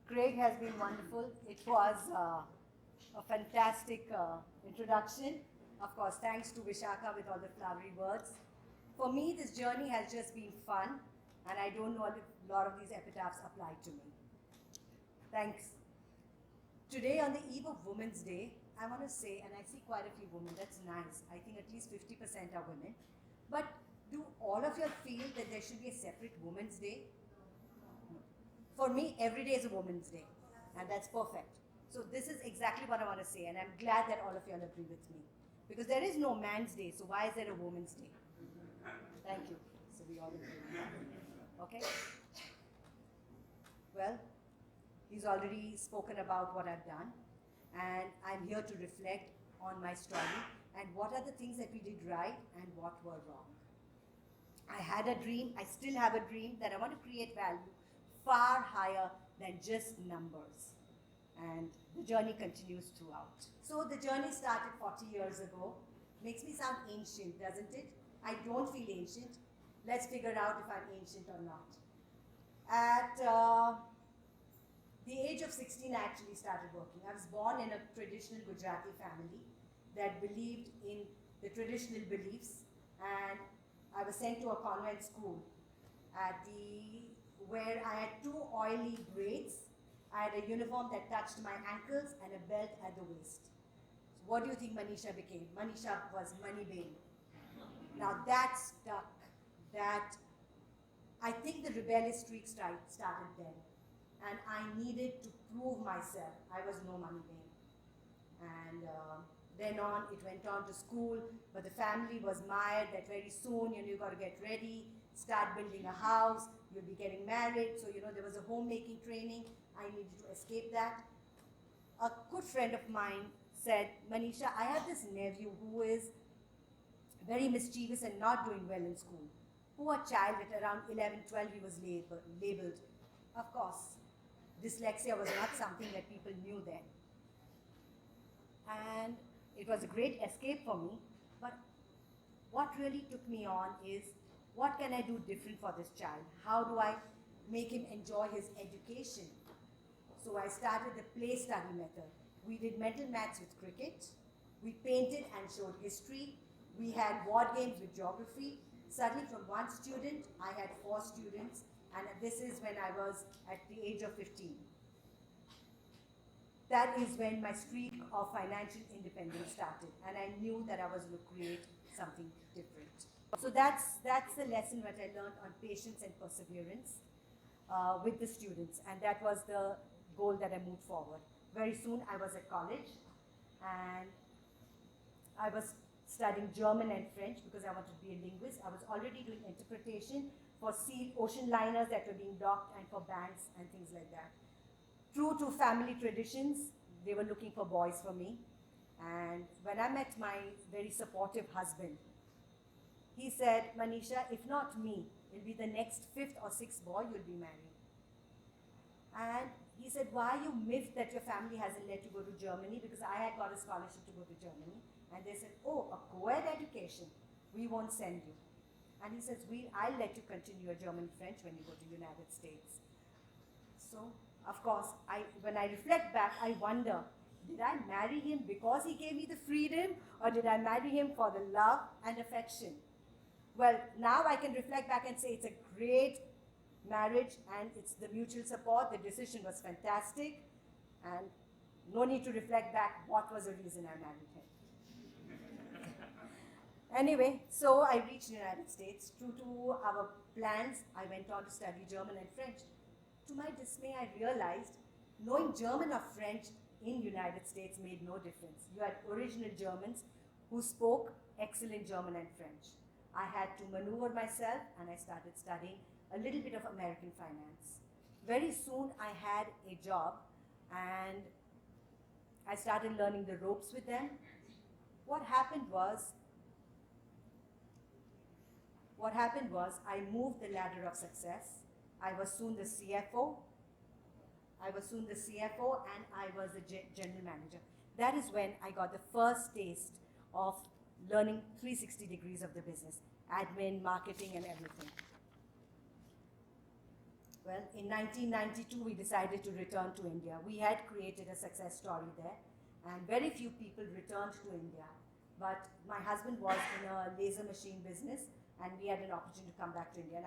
Craig has been wonderful. It was a fantastic introduction. Of course, thanks to Vishaka with all the flowery words. For me, this journey has just been fun, and I don't know if a lot of these epitaphs apply to me. Thanks. Today, on the eve of Women's Day, I want to say, and I see quite a few women, that's nice. I think at least 50% are women. But do all of you feel that there should be a separate Women's Day? For me, every day is a Women's Day, and that's perfect. So this is exactly what I want to say, and I'm glad that all of you all agree with me. Because there is no Man's Day, so why is there a Women's Day? Thank you. So we all agree on that. Okay? Well, he's already spoken about what I've done, and I'm here to reflect on my story and what are the things that we did right and what were wrong. I had a dream, I still have a dream that I want to create value far higher than just numbers. And the journey continues throughout. So the journey started 40 years ago. Makes me sound ancient, doesn't it? I don't feel ancient. Let's figure out if I'm ancient or not. At the age of 16, I actually started working. I was born in a traditional Gujarati family that believed in the traditional beliefs, and I was sent to a convent school where I had 2 oily braids. I had a uniform that touched my ankles and a belt at the waist. So what do you think Manisha became? Manisha was Moneybain. Now that stuck. I think the rebellious streak started then. And I needed to prove myself. I was no Moneybain. And then on, it went on to school, but the family was mired that very soon, you got to get ready, start building a house, you'll be getting married. So, there was a homemaking training. I needed to escape that. A good friend of mine said, Manisha, I have this nephew who is very mischievous and not doing well in school. Poor child, at around 11, 12, he was labeled. Of course, dyslexia was not something that people knew then. And it was a great escape for me, but what really took me on is, what can I do different for this child? How do I make him enjoy his education? So I started the play study method. We did mental maths with cricket. We painted and showed history. We had board games with geography. Suddenly from 1 student, I had 4 students, and this is when I was at the age of 15. That is when my streak of financial independence started, and I knew that I was going to create something different. So that's the lesson that I learned on patience and perseverance with the students, and that was the goal that I moved forward. Very soon I was at college, and I was studying German and French because I wanted to be a linguist. I was already doing interpretation for ocean liners that were being docked and for banks and things like that. True to family traditions, they were looking for boys for me. And when I met my very supportive husband, he said, Manisha, if not me, it'll be the next 5th or 6th boy you'll be marrying. And he said, why are you miffed that your family hasn't let you go to Germany? Because I had got a scholarship to go to Germany. And they said, oh, a co-ed education, we won't send you. And he says, I'll let you continue your German French when you go to the United States. So, of course, when I reflect back, I wonder, did I marry him because he gave me the freedom, or did I marry him for the love and affection? Well, now I can reflect back and say it's a great marriage and it's the mutual support. The decision was fantastic, and no need to reflect back what was the reason I married him. Anyway, so I reached the United States. True to our plans, I went on to study German and French. To my dismay, I realized knowing German or French in United States made no difference. You had original Germans who spoke excellent German and French. I had to maneuver myself, and I started studying a little bit of American finance. Very soon I had a job, and I started learning the ropes with them. What happened was I moved the ladder of success. I was soon the CFO. And I was the general manager. That is when I got the first taste of learning 360 degrees of the business, admin, marketing, and everything. Well, in 1992, we decided to return to India. We had created a success story there, and very few people returned to India. But my husband was in a laser machine business, and we had an opportunity to come back to India. And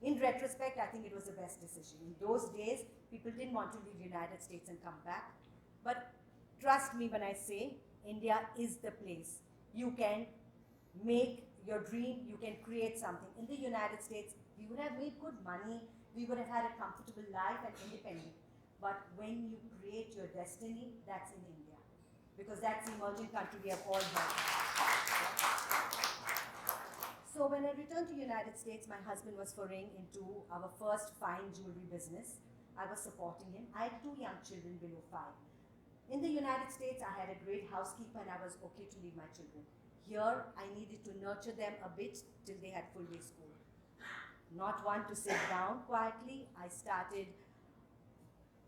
in retrospect, I think it was the best decision. In those days, people didn't want to leave the United States and come back. But trust me when I say, India is the place. You can make your dream, you can create something. In the United States, we would have made good money, we would have had a comfortable life and independent. But when you create your destiny, that's in India. Because that's the emerging country we have all had. So when I returned to the United States, my husband was foraying into our first fine jewelry business. I was supporting him. I had 2 young children below 5. In the United States, I had a great housekeeper and I was okay to leave my children. Here, I needed to nurture them a bit till they had full day school. Not one to sit down quietly. I started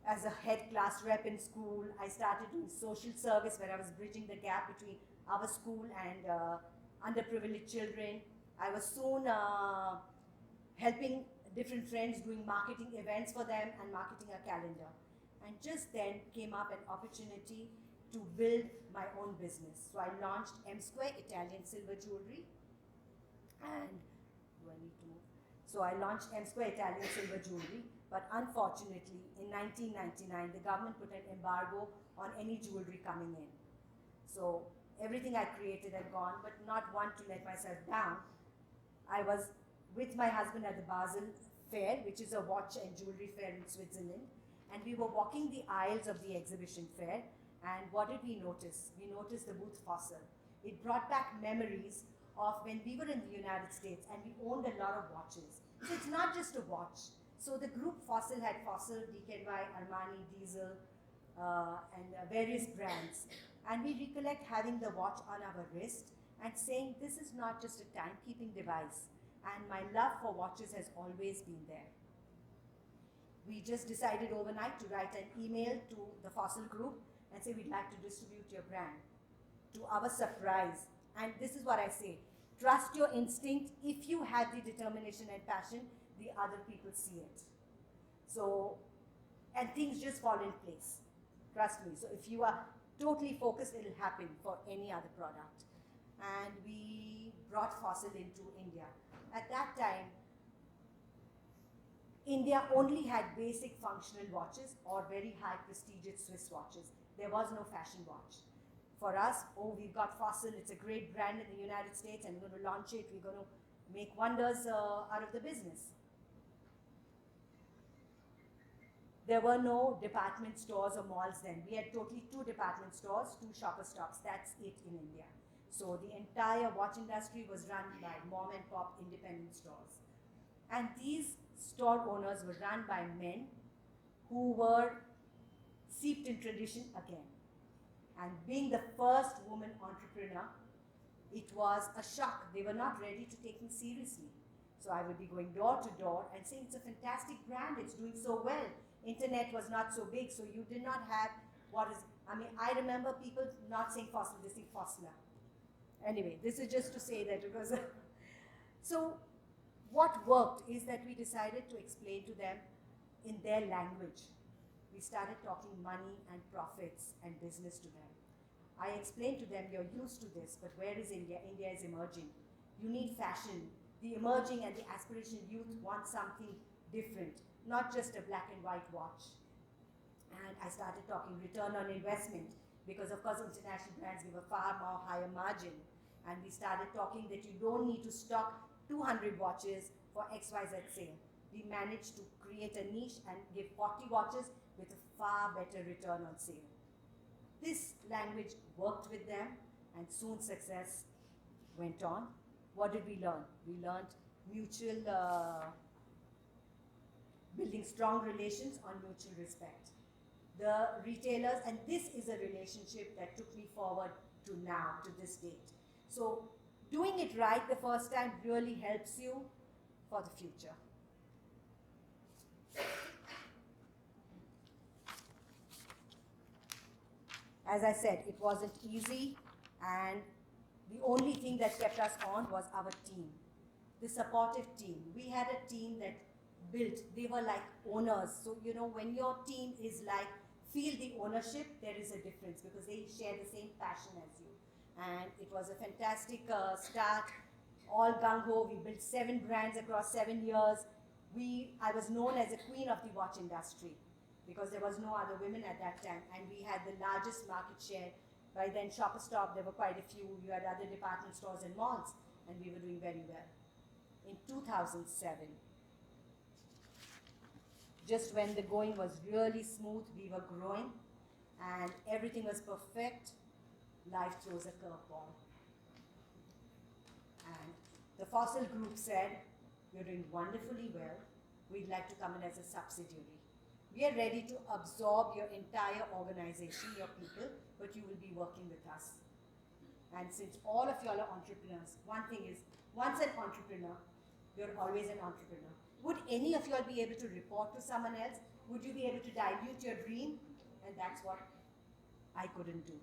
as a head class rep in school. I started doing social service where I was bridging the gap between our school and underprivileged children. I was soon helping different friends doing marketing events for them and marketing a calendar. And just then came up an opportunity to build my own business. So I launched M Square Italian Silver Jewelry. And do I need to move? So I launched M Square Italian Silver Jewelry. But unfortunately, in 1999, the government put an embargo on any jewelry coming in. So everything I created had gone, but not one to let myself down. I was with my husband at the Basel Fair, which is a watch and jewelry fair in Switzerland. And we were walking the aisles of the exhibition fair, and what did we notice? We noticed the booth Fossil. It brought back memories of when we were in the United States and we owned a lot of watches. So it's not just a watch. So the group Fossil had Fossil, DKNY, Armani, Diesel, and various brands. And we recollect having the watch on our wrist and saying, this is not just a timekeeping device. And my love for watches has always been there. We just decided overnight to write an email to the Fossil group and say we'd like to distribute your brand. To our surprise, and this is what I say, trust your instinct. If you have the determination and passion, the other people see it. So, and things just fall in place. Trust me. So if you are totally focused, it'll happen for any other product. And we brought Fossil into India. At that time, India only had basic functional watches or very high prestigious Swiss watches. There was no fashion watch. For us, oh, we've got Fossil, it's a great brand in the United States and we're going to launch it, we're going to make wonders out of the business. There were no department stores or malls then. We had totally 2 department stores, 2 shopper stops, that's it in India. So the entire watch industry was run by mom and pop independent stores. And these store owners were run by men who were steeped in tradition again. And being the first woman entrepreneur, it was a shock. They were not ready to take me seriously. So I would be going door to door and saying, it's a fantastic brand, it's doing so well. Internet was not so big, so you did not have I remember people not saying Fossil, they say Fossler. Anyway, this is just to say that it was so what worked is that we decided to explain to them in their language. We started talking money and profits and business to them. I explained to them, you're used to this, but where is India? India is emerging. You need fashion. The emerging and the aspirational youth want something different, not just a black and white watch. And I started talking return on investment because, of course, international brands give a far more higher margin. And we started talking that you don't need to stock 200 watches for XYZ sale. We managed to create a niche and give 40 watches with a far better return on sale. This language worked with them and soon success went on. What did we learn? We learned mutual, building strong relations on mutual respect. The retailers, and this is a relationship that took me forward to now, to this date. So doing it right the first time really helps you for the future. As I said, it wasn't easy, and the only thing that kept us on was our team, the supportive team. We had a team that built. They were like owners. So, you know, when your team is like, feel the ownership, there is a difference because they share the same passion as you. And it was a fantastic start, all gung-ho. We built 7 brands across 7 years. I was known as a queen of the watch industry because there was no other women at that time, and we had the largest market share. By then, Shopper Stop, there were quite a few. You had other department stores and malls, and we were doing very well. In 2007, just when the going was really smooth, we were growing, and everything was perfect, life throws a curveball. And the Fossil Group said, "You're doing wonderfully well. We'd like to come in as a subsidiary. We are ready to absorb your entire organization, your people, but you will be working with us." And since all of y'all are entrepreneurs, one thing is, once an entrepreneur, you're always an entrepreneur. Would any of y'all be able to report to someone else? Would you be able to dilute your dream? And that's what I couldn't do.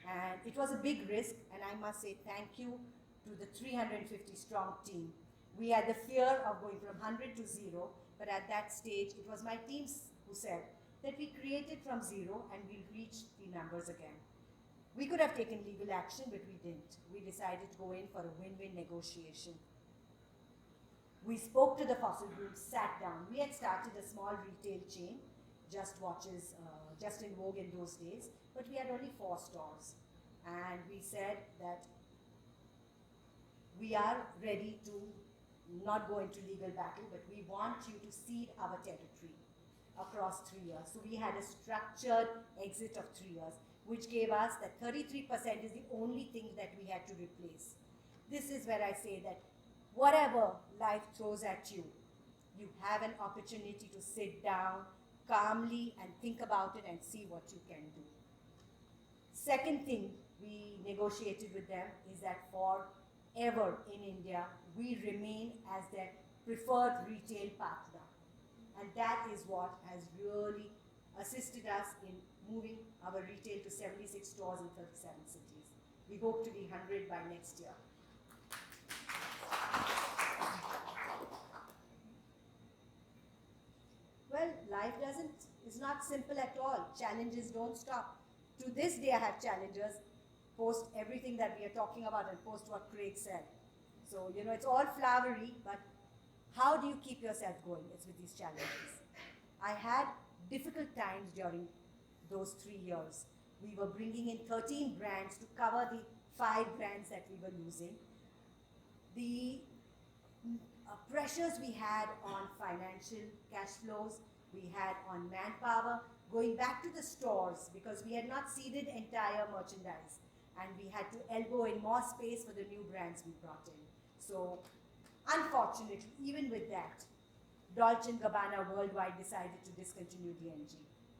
And it was a big risk, and I must say thank you to the 350 strong team. We had the fear of going from 100 to 0, but at that stage, it was my team who said that we created from 0 and we'll reach the numbers again. We could have taken legal action, but we didn't. We decided to go in for a win-win negotiation. We spoke to the Fossil Group, sat down. We had started a small retail chain, Just Watches, just in vogue in those days, but we had only 4 stores. And we said that we are ready to not go into legal battle, but we want you to cede our territory across 3 years. So we had a structured exit of 3 years, which gave us that 33% is the only thing that we had to replace. This is where I say that whatever life throws at you, you have an opportunity to sit down calmly and think about it and see what you can do. Second thing we negotiated with them is that forever in India, we remain as their preferred retail partner. And that is what has really assisted us in moving our retail to 76 stores in 37 cities. We hope to be 100 by next year. Well, life is not simple at all. Challenges don't stop. To this day, I have challenges, post everything that we are talking about and post what Craig said. So, you know, it's all flowery, but how do you keep yourself going? It's with these challenges. I had difficult times during those 3 years. We were bringing in 13 brands to cover the 5 brands that we were losing. The pressures we had on financial cash flows, we had on manpower, going back to the stores because we had not seeded entire merchandise and we had to elbow in more space for the new brands we brought in. So unfortunately, even with that, Dolce & Gabbana worldwide decided to discontinue DNG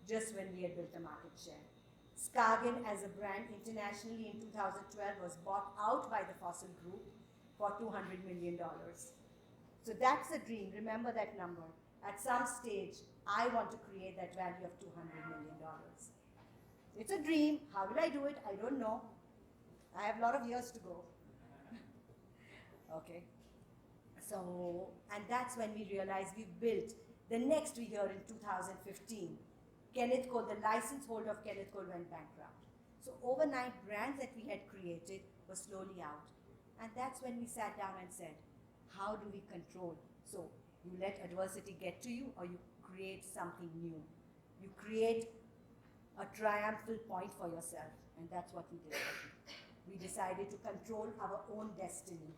just when we had built a market share. Scargan as a brand internationally in 2012 was bought out by the Fossil Group for $200 million. So that's a dream, remember that number. At some stage, I want to create that value of $200 million. It's a dream, how will I do it? I don't know. I have a lot of years to go. Okay. So, and that's when we realized we built the next year in 2015. Kenneth Cole, the license holder of Kenneth Cole went bankrupt. So overnight, brands that we had created were slowly out. And that's when we sat down and said, how do we control? So you let adversity get to you or you create something new. You create a triumphal point for yourself. And that's what we did. We decided to control our own destiny.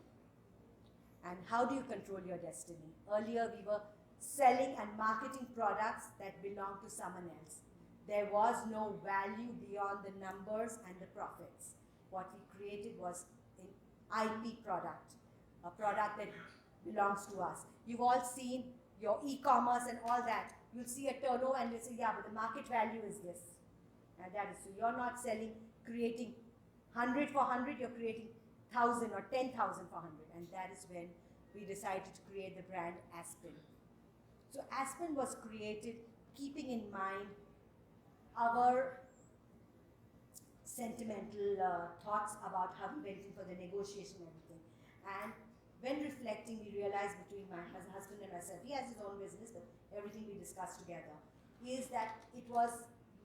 And how do you control your destiny? Earlier we were selling and marketing products that belonged to someone else. There was no value beyond the numbers and the profits. What we created was an IP product, a product that belongs to us. You've all seen your e-commerce and all that. You'll see a turnover and you'll say, yeah, but the market value is this. And that is, so you're not selling, creating 100 for 100, you're creating 1,000 or 10,000 for 100. And that is when we decided to create the brand Aspen. So Aspen was created keeping in mind our sentimental thoughts about how we went in for the negotiation and everything. And when reflecting, we realized between my husband and myself, he has his own business, but everything we discussed together, is that it was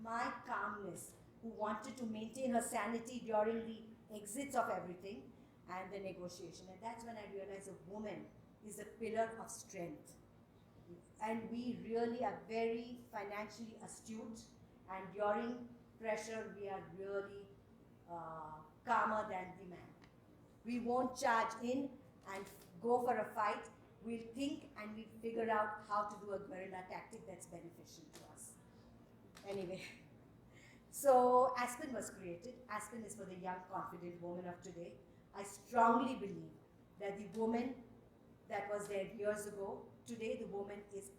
my calmness who wanted to maintain her sanity during the exits of everything and the negotiation. And that's when I realized a woman is a pillar of strength. And we really are very financially astute, and during pressure, we are really calmer than the man. We won't charge in and go for a fight. We'll think and we'll figure out how to do a guerrilla tactic that's beneficial to us. Anyway, so Aspen was created. Aspen is for the young, confident woman of today. I strongly believe that the woman that was there years ago, today the woman is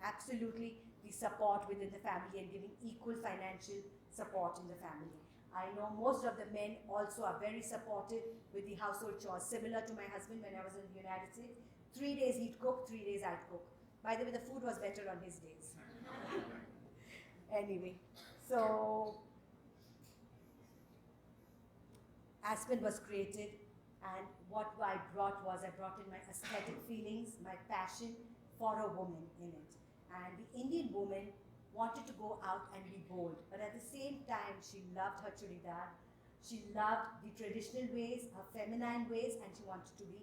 absolutely the support within the family and giving equal financial support in the family. I know most of the men also are very supportive with the household chores, similar to my husband when I was in the United States. 3 days he'd cook, 3 days I'd cook. By the way, the food was better on his days. Anyway, so Aspen was created, and what I brought in my aesthetic feelings, my passion for a woman in it. And the Indian woman wanted to go out and be bold, but at the same time, she loved her churidar. She loved the traditional ways, her feminine ways, and she wanted to be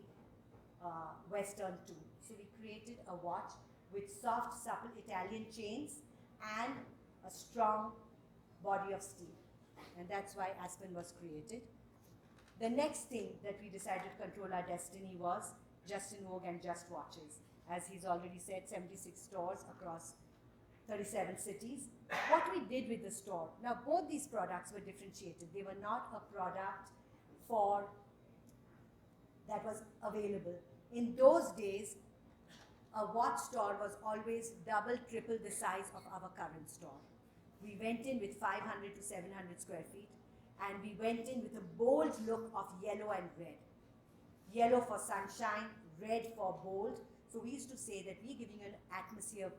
Western too. So we created a watch with soft, supple Italian chains and a strong body of steel. And that's why Aspen was created. The next thing that we decided to control our destiny was Justin Vogue and Just Watches. As he's already said, 76 stores across 37 cities. What we did with the store, now both these products were differentiated. They were not a product that was available. In those days, a watch store was always double, triple the size of our current store. We went in with 500 to 700 square feet, and we went in with a bold look of yellow and red. Yellow for sunshine, red for bold. So we used to say that we're giving an atmosphere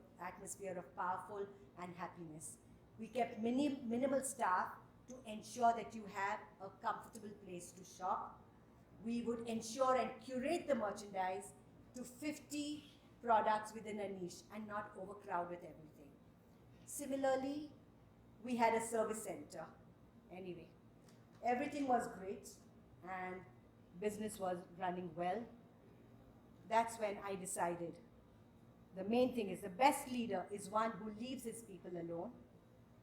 of powerful and happiness. We kept minimal staff to ensure that you have a comfortable place to shop. We would ensure and curate the merchandise to 50 products within a niche and not overcrowd with everything. Similarly, we had a service center. Anyway, everything was great and business was running well. That's when I decided the main thing is the best leader is one who leaves his people alone.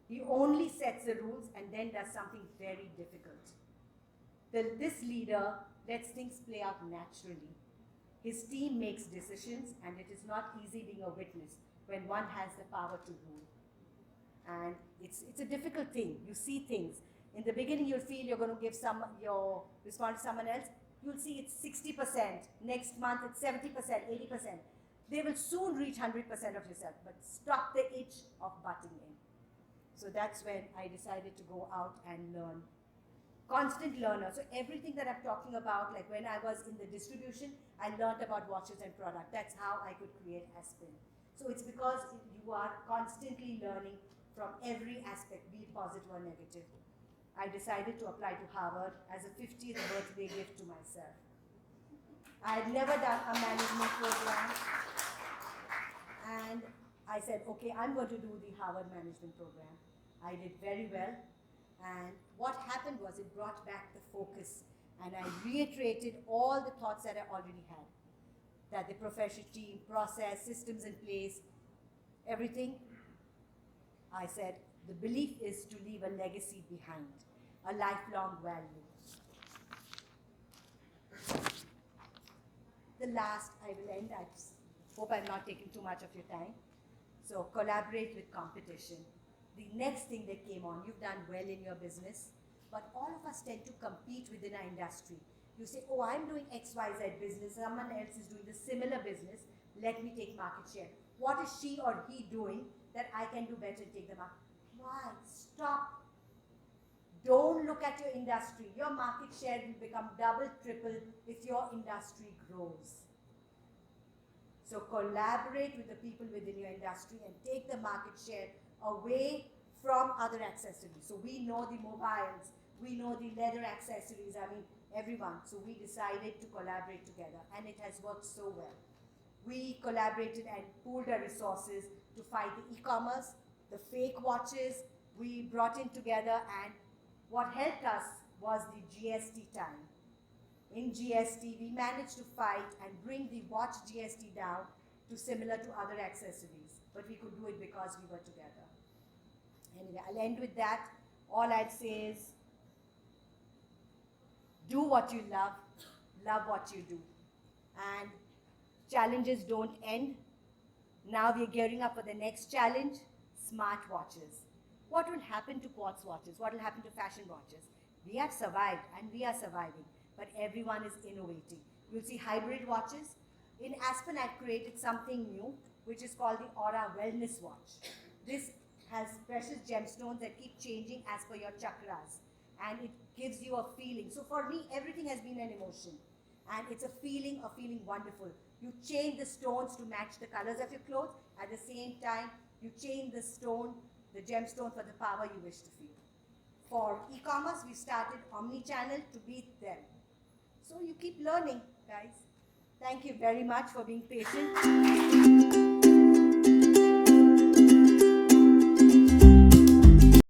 He only sets the rules and then does something very difficult. This leader lets things play out naturally. His team makes decisions, and it is not easy being a witness when one has the power to rule. And it's a difficult thing. You see things. In the beginning, you'll feel you're going to give your response to someone else. You'll see it's 60%. Next month, it's 70%, 80%. They will soon reach 100% of yourself, but stop the itch of butting in. So that's when I decided to go out and learn. Constant learner. So everything that I'm talking about, like when I was in the distribution, I learned about watches and product. That's how I could create Aspen. So it's because you are constantly learning from every aspect, be it positive or negative. I decided to apply to Harvard as a 50th birthday gift to myself. I had never done a management program, and I said, okay, I'm going to do the Harvard management program. I did very well, and what happened was it brought back the focus, and I reiterated all the thoughts that I already had, that the professional team, process, systems in place, everything. I said, the belief is to leave a legacy behind, a lifelong value. The last, I will end, I hope I'm not taking too much of your time. So collaborate with competition. The next thing that came on, you've done well in your business, but all of us tend to compete within our industry. You say, oh, I'm doing XYZ business, someone else is doing the similar business, let me take market share. What is she or he doing that I can do better and take the market? Why? Stop. Don't look at your industry. Your market share will become double, triple if your industry grows. So collaborate with the people within your industry and take the market share away from other accessories. So we know the mobiles, we know the leather accessories. I mean, everyone. So we decided to collaborate together, and it has worked so well. We collaborated and pooled our resources to fight the e-commerce, the fake watches. We brought in together, and what helped us was the GST time. In GST, we managed to fight and bring the watch GST down to similar to other accessories, but we could do it because we were together. Anyway, I'll end with that. All I'd say is, do what you love what you do. And challenges don't end. Now we're gearing up for the next challenge, smart watches. What will happen to quartz watches? What will happen to fashion watches? We have survived and we are surviving, but everyone is innovating. You'll see hybrid watches. In Aspen, I've created something new, which is called the Aura Wellness Watch. This has precious gemstones that keep changing as per your chakras, and it gives you a feeling. So for me, everything has been an emotion, and it's a feeling of feeling wonderful. You change the stones to match the colors of your clothes. At the same time, you change the stone, the gemstone, for the power you wish to feel. For e-commerce, we started omni-channel to beat them. So you keep learning, guys. Thank you very much for being patient.